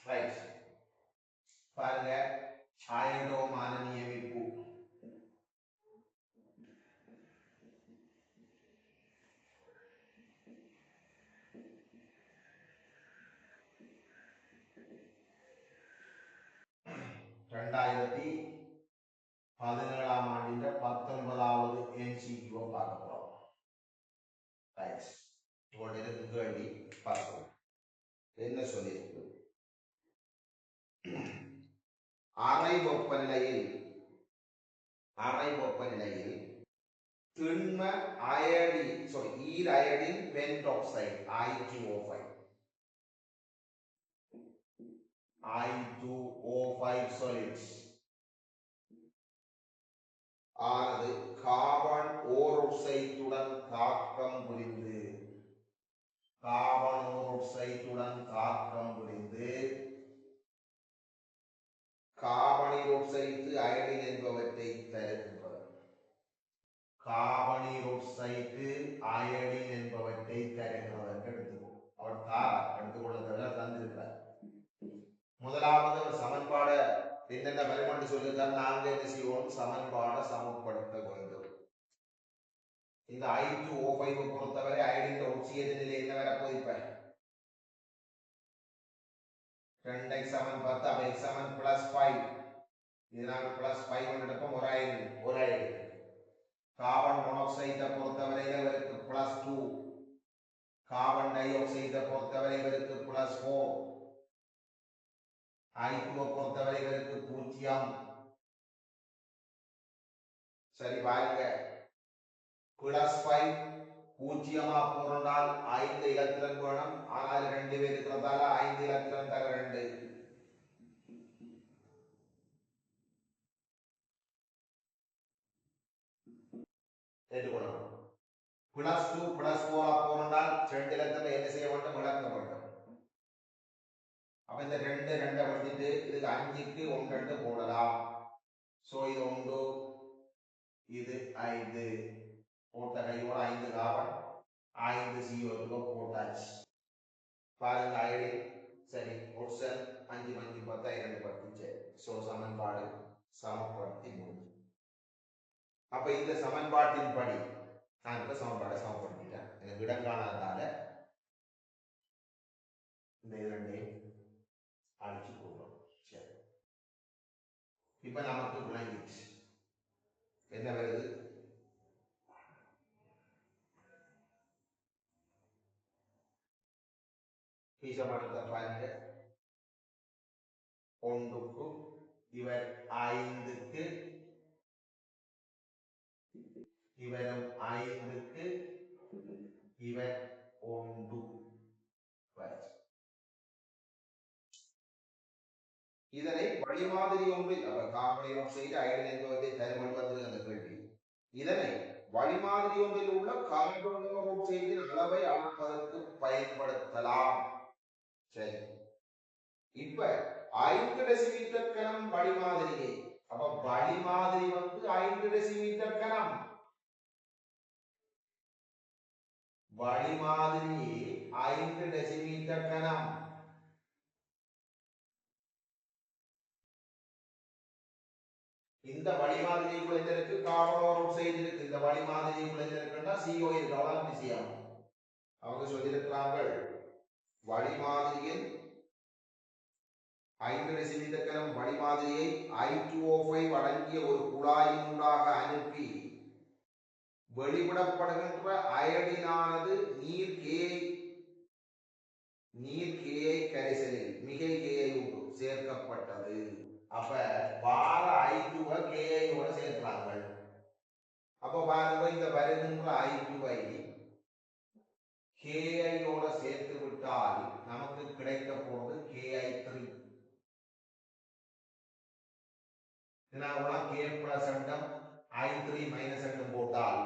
Right பாருங்க ஆயடோமான நியமிப்பு ரெண்டாயிரத்தி 17ஆம் ஆண்டின் 19வது MCQ பார்க்க போறோம். ரைட் உங்களுக்கு கேள்வி பார்ப்போம். என்ன சொல்லியிருக்கு? அறை வெப்பநிலையில் திண்ம ஈர் அயடின் பென்டாக்சைடு I2O5 solids ஆனது கார்பன் ஓரோக்சைடுடன் தாக்கம் புரிந்து கார்பனீரோக்சைடு அயடின் என்பவற்றை தருகின்றது. எடுத்துக்கோ அவர் எடுத்துக்கொள்ள தவிர தந்திருக்கிறார். முதலாவது ஒரு சமன்பாடு என்னென்ன வரும் என்று சொல்லியிருக்கார். நாங்கள் என்ன செய்வோம்? சமன்பாடை சமப்படுத்த வேண்டும். இந்த I2O5 பொறுத்தவரை அயடின் ஒட்சியேற்ற நிலை என்ன வரப்போகுது? இப்ப 2x = 10 அப்ப x = +5 இது நாங்கள் +5 எடுப்போம். ஒரு அயடின் கார்பன் மோனாக்சைடை பொறுத்தவரை இவருக்கு +2 கார்பன் டை ஆக்சைடை பொறுத்தவரை இவருக்கு +4 I2 பொறுத்தவரை இவருக்கு 0. சரி பாருங்க +5 பூஜ்ஜியமா போனால் 5 இலத்திரன் வேணும். ஆனால் 2 பேர் இருக்கிறதால 5 இலத்திரன் தர 2 எடுக்கணும். +2 +4 போனால் 2 இலத்திரன் என்ன செய்ய வேண்டும்? விளக்க வேண்டும். அப்ப இந்த 2 வந்துட்டு இதுக்கு 5க்கு 1 2 போடலாம். சோ இது 1 இது 5 போட்ட கையோட 5 கார்பன் 5 CO2 போட்டாச்சு. பாருங்க அயடின் சரி ஒட்சன் 5 5 10 2 10 சோ சமன்பாடு சமப்படுத்தி முடியும். அப்ப இந்த சமன்பாட்டின் படி நான் இந்த சமன்பாடை சமப்படுத்திட்டேன். எனக்கு இடம் காணாததால இந்த இரண்டையும் அழிச்சு போடுறோம். சரி இப்ப நமக்கு விளங்கிடுச்சு என்ன வருது? பீசமானத்தை பாருங்க 1க்கு இவர் 5க்கு இவரும் 5க்கு இவர் 1 இதனை வழிமாதிரி ஒன்றில் கார்பன் ஆக்சைடு அயடின் என்பவற்றை தருமல் வந்திருக்கு அந்த கேள்வி. இதனை வழிமாதிரி ஒன்றில் உள்ள கார்பன் ஆக்சைடின் அளவை அளப்பதற்கு பயன்படுத்தலாம். சரி இப்ப 5 டெசிமீட்டர் கனம் வழிமாதிரியை அப்ப வழிமாதிரி 5 டெசிமீட்டர் கனம் வழிமாதிரியே 5 டெசிமீட்டர் கனம். இந்த வழிமாதிரிக்குள்ள என்ன இருக்கு? கார்பன் ஆக்சைடு இருக்கு. இந்த வழிமாதிரிக்குள்ள என்ன இருக்குன்னா CO இருக்கு. அவ்வளவு விஷயம். அவங்க சொல்லியிருக்கிறார்கள் வழிமாதிரியில் 5 டெசிமீட்டர் கனம் வழிமாதிரியை I2O5 அடங்கிய ஒரு குழாயினூடாக அனுப்பி வெளிவிடப்படுகின்ற அயடினானது நீர் KI கரைசலில் மிகை KI சேர்க்கப்பட்டது. அப்ப வார I2 KI ஓட சேர்க்கிறாங்க. அப்ப பாருங்க இந்த வருகின்ற I2 KI ஓட சேர்த்து விட்டால் நமக்கு கிடைக்க போறது KI3. K plus அண்டம் I3 மைனஸ் அண்டம் போட்டால்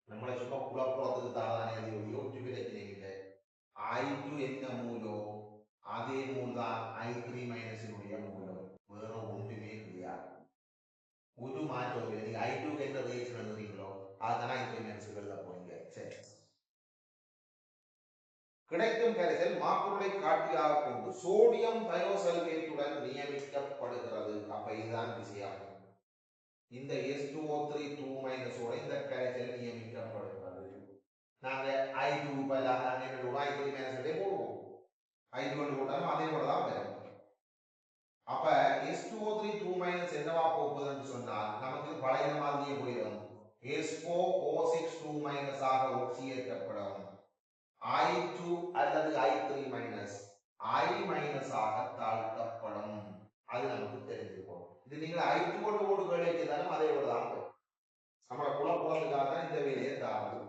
நம்மளை சும்மா குழப்பத்துக்கு தானே யோசிச்சு கிடைக்கிறீங்க. I2 என்ன மூலம் அதே மூலம் I3 மைனஸினுடைய மூலம் வேற ஒன்றுமே கிடையாது. ஒரு மாற்றம் இல்லை. நீங்க I2 எந்த ரியாக்ஷன் எழுதுறீங்களோ அதுதான் I3 மைனஸ் வெளில போறீங்க. சரி கிடைக்கும் கரைசல் மாப்பொருளை காட்டியாக கொண்டு சோடியம் தயோசல்பேட்டுடன் நியமிக்கப்படுகிறது. அப்ப இதுதான் விஷயம். இந்த H2O3 ஓட இந்த கரைசல் நியமிக்கப்படுகிறது. நாங்க I2 பதிலாக நாங்க என்ன போடுவோம்? I3 போடுவோம். I2 போட்டாலும் அதே போல தான் வரும். அப்ப H2O3 என்னவா போகுதுன்னு சொன்னால் நமக்கு பழைய மாதிரியே போயிடும். H4O6 ஆக ஒட்சியேற்றப்படும். I2 அல்லது I3 I- ஆக தாழ்த்தப்படும். அது நமக்கு தெரிஞ்சுக்கும். இது நீங்க I2 போட்டு வேலைக்குதாலும் அதே போல தான் வரும். நம்மளோட குலப்புறத்துக்காக தான் இந்த வேலையை தாழ்வு.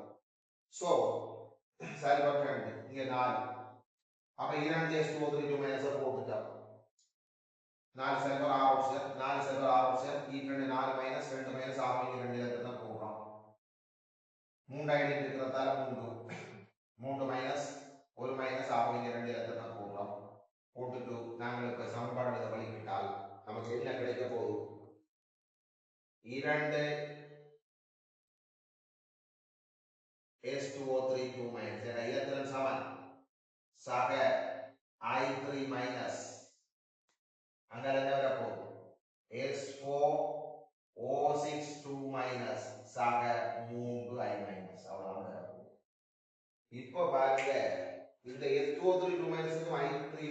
சோ செயல்பட்டு இங்க 4. அப்ப 2 H2O3 போட்டுட்டோம். 4 செல்வர் 6 ஆப்ஷன் 4 செல்வர் 6 ஆப்ஷன் ஈக்குவல் 4 மைனஸ் 2 மைனஸ் 6 2 இடத்துல தான் போடுறோம். 3 ஐடென்டி இருக்கிறதால 3 மைனஸ் 1 மைனஸ் 6 2 இடத்துல தான் போடுறோம். போட்டுட்டு நாங்கள் இப்ப சமன்பாடு எழுத வழிவிட்டால் நமக்கு என்ன கிடைக்க போகுது? 2 H2O3 என்ற இலத்திரன் சமன் சக I3 அங்க என்ன வரப்போகுது? H4O6 சக 3I- அவ்வளவுதான் வரப்போகுது. இப்போ பாருங்க இந்த H2O3 I3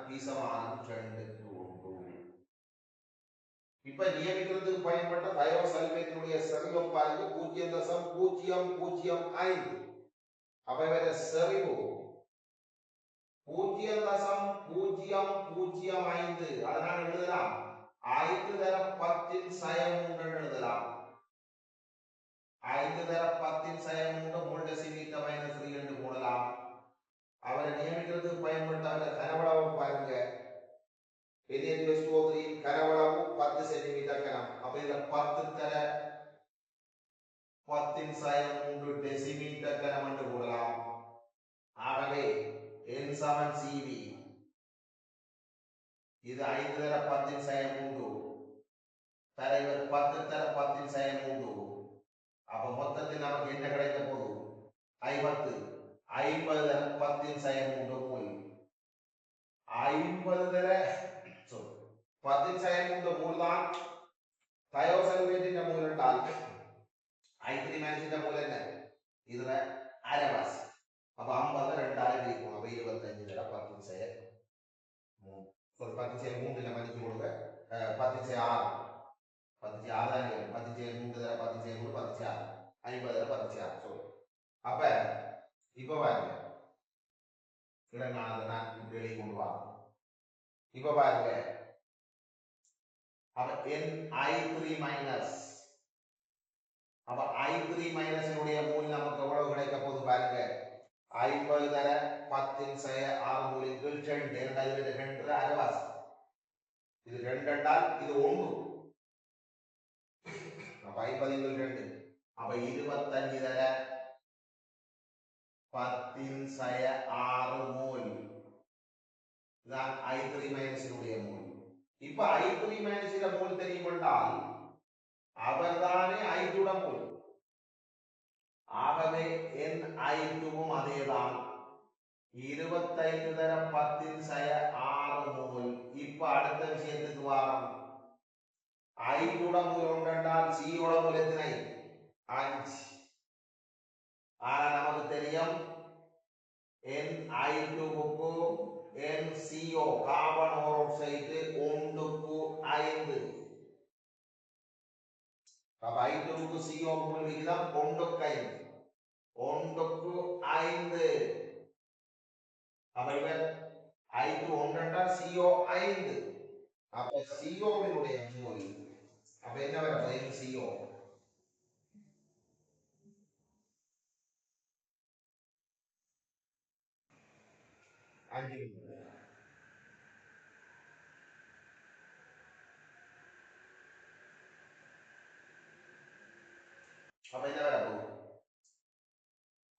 பீசமானம் 2 இப்ப நியமிக்கிறதுக்கு பயன்பட்ட தயோசல்பேட்டினுடைய செறிவு பாருங்க 0.005. அப்ப இவர செறிவு 0.005. அதனால எழுதலாம் 5 தர 10 சயம் 3 எழுதலாம். 5 தர 10 சயம் 3 மோல் டெசிமீட்டர் மைனஸ் 3 என்று போடலாம். அவரை நியமிக்கிறதுக்கு பயன்பட்ட அவரை கனவளவு பாருங்க. H2O3 கனவளவு 10 சென்டிமீட்டர் கனம். அப்ப இதுல 10 தர 10 சயம் 3 டெசிமீட்டர் கனம் என்று போடலாம். ஆகவே N7 CV இது 5 தர 10 சயம் 3 தரைவர் 10 தர 10 சயம் 3. அப்ப மொத்தத்தில் நமக்கு என்ன கிடைக்க போகுது? 50 தர 10 சயம் 3 மூல் 50 தர 10 சயம் 3 மூல் தான் தயோசல்பேட்டின் மூல் என்றால் I3 மூல் என்ன? இதுல அரைவாசி. அப்ப 50 2 இருக்கும். அப்ப 25 தர 10 சயம் 3 10 சயம் 3 மதிப்பு கொடுங்க. 10 சயம் 6 10 சயம் 6 தான் 10 சயம் 3 தர 10 சயம் 3 10 சயம் 50 தர 10 சயம் 6. அப்ப இப்ப பாருங்க இடங்கானதை நான் வெளியே கொண்டு வாங்க. இப்ப பாருங்க அப்ப Ni3 அப்ப I3 மூல் நமக்கு எவ்வளவு கிடைக்க போகுது பாருங்க. 50 தர 10 சய 6 மூலின் கீழ் 2 இரண்டாவது 2 அரைவாசி. இது 2 என்றால் இது 1. அப்ப 50 கீழ் 2 அப்ப 25 தர 10 சய 6 மூல் தான் I3 மூல். இப்ப I3 மூல் தெரியும் என்றால் அவர்தானே I2 மூல். ஆகவே Ni2 அதேதான் 25 தர 10 சய 6 மூல். இப்ப அடுத்த விஷயத்துக்கு வாரம். I2 மூல் ஒன்றென்றால் C மூல் எத்தனை? 5. ஆனா நமக்கு தெரியும் Ni2க்கு NCO கார்பன் ஓரோக்சைடு 1க்கு 5. அப்ப I2க்கு CO மூல் விகிதம் 1க்கு 5. அப்ப இவர் I2 ஒன்றென்றால் CO 5. அப்ப CO வினுடைய மூல் அப்ப என்ன வரப்போகுது? NCO அப்ப என்ன வரப்போகுது?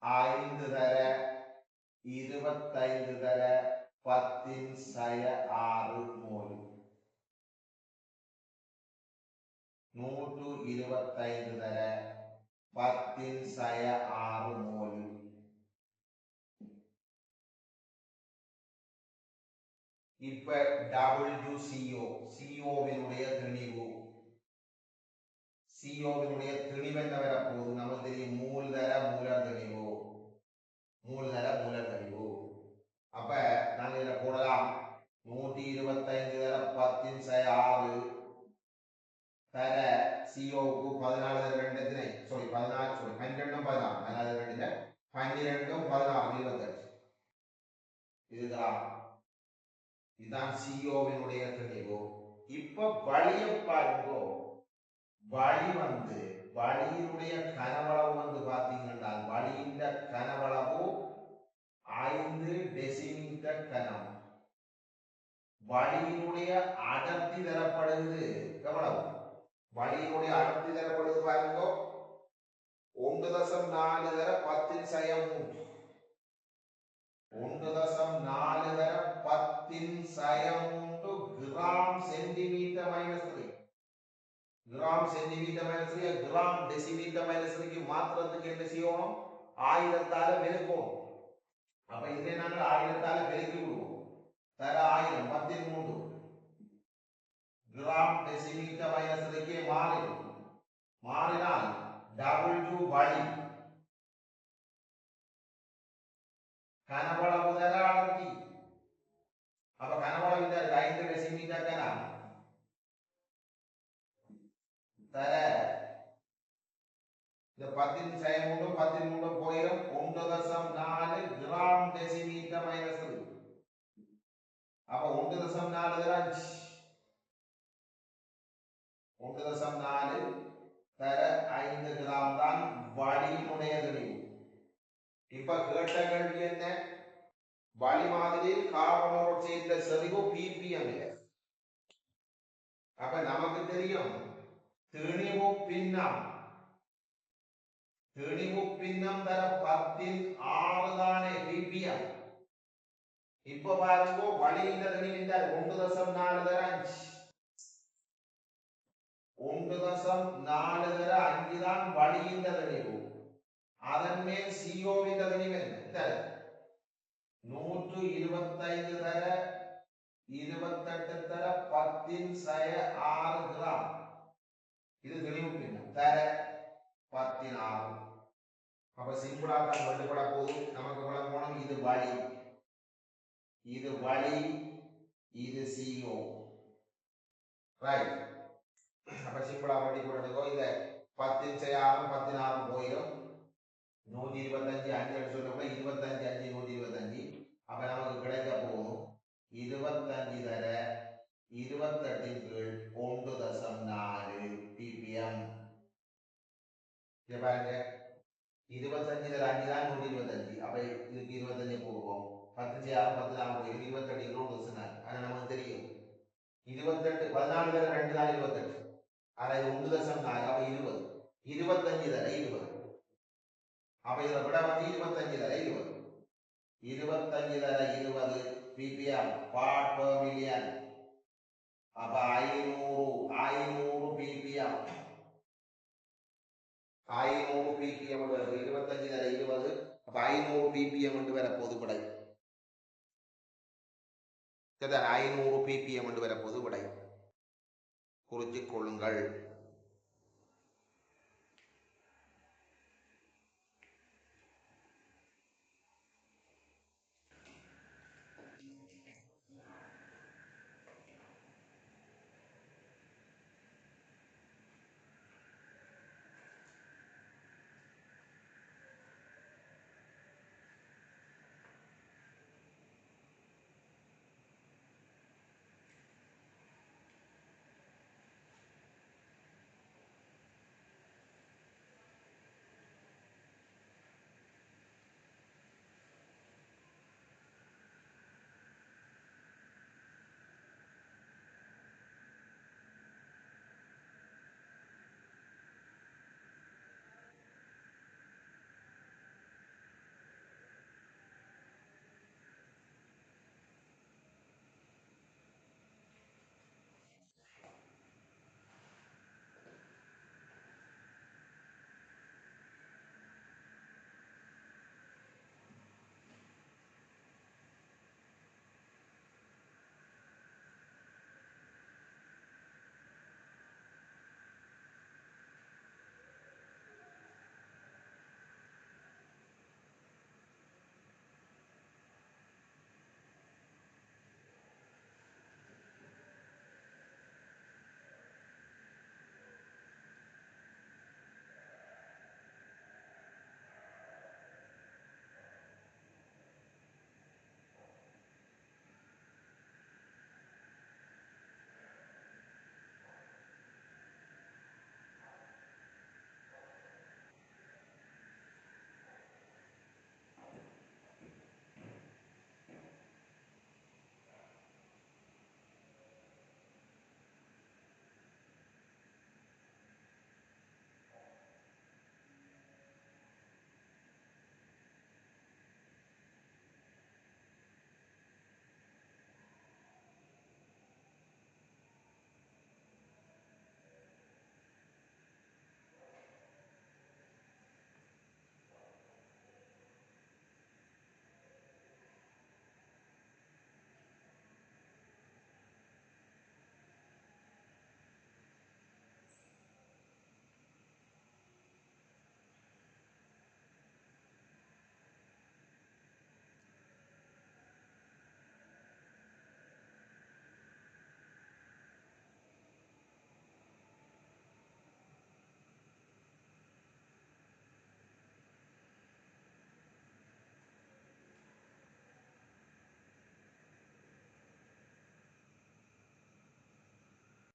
5 தர 25 தர 10 சய 6 மூல் 125 தர 10 சய 6 மூல் இப்ப WCO சிஓவினுடைய திணிவு சிஓவினுடைய திணிவு என்ன வரப்போகுது நமக்கு தெரியும் மூலதர மூலர் திணிவு மூலதர மூலர் திணிவு அப்ப நாங்க இதில் போடலாம் 125 தர 10/6 தர சிஓவுக்கு 14 தர 2 எத்தனை சாரி 14 சாரி 12 16 14 2 12 16 28 இதுதான் இதுதான் சிஓவினுடைய தெளிவு. இப்ப வழியை பாருங்க, வழி வந்து வழியினுடைய கனவளவு வந்து பாத்தீங்கன்னா வழியின் கனவளவு 5 டெசிமீட்டர் கனம். வழியினுடைய அடர்த்தி தரப்படுகிறது எவ்வளவு? வழியினுடைய அடர்த்தி தரப்படுது பாருங்க 1.4 தர 10/3 1.4 தர 10/3 gram centimetre minus 3 gram centimetre minus 3 gram decimetre minus 3க்கு மாத்திரத்துக்கு என்ன செய்யணும்? 1000ஆல பெருக்கணும். அப்ப இதை நாங்கள் 1000ஆல பெருக்கி விடுவோம். தர 1000 10 கிராம் டெசிமீட்டர் மைனஸ் 3க்கு மாறினால் W வழி கனவளவு தர அடர்த்தி. அப்ப கனவளவு இந்த 5 டெசிமீட்டர் கனம் தர இந்த 10/3 13 போயிடும் 1.4 கிராம் டெசிமீட்டர் மைனஸ் 3. அப்ப 1.4 தர 5 1.4 தர 5 கிராம் தான் வழியினுடைய தெளிவு. இப்ப கேட்ட கேள்வி என்ன? வழி மாதிரியில் கார்பன் மோனாக்சைடுல செறிவு ppm இல்ல. அப்ப நமக்கு தெரியும் திணிவு பின்னம் தர 10/6 தானே ppm. இப்ப பாருங்க வழியின் திணிவு 1.4 தர 5 1.4 தர 5 தான் வழியின் திணிவு. அதன் மேல் சிஓவின் திணிவு என்ன? 125 தர 28 தர 10/6 கிராம். இது தெளிவு பின்னம் தர 16. அப்ப சிம்பிளா தான் வெளிப்பட போகுது. நமக்கு விளங்கணும் இது வழி இது CO ரைட். அப்ப சிம்பிளா வெளிப்படுறதுக்கோ இந்த 10/6 16 போயிடும் 125 5 சொல்லப்போ 25 5 125. அப்ப நமக்கு கிடைக்க போகும் 25 தர 28 கீழ் 1.4 ppm. பாருங்க 25 தர 5 தான் 125. அப்ப இதுக்கு 25 போடுவோம் 10/6 14 போயிடும் 28 கிலோ சொன்னாங்க. ஆனா நமக்கு தெரியும் 28 14 தர 2 தான் 28. ஆனா இது 1.4 அப்ப 20 25 தர 20. அப்ப இதுல விட வந்து 25 தர 20 25 தர 20 ppm part per million. அப்ப 500 ppm 500 ppm வருது 25 தர 20. அப்ப 500 ppm என்று வர போது விடை. 500 ppm என்று வர போது விடை குறித்துக் கொள்ளுங்கள்.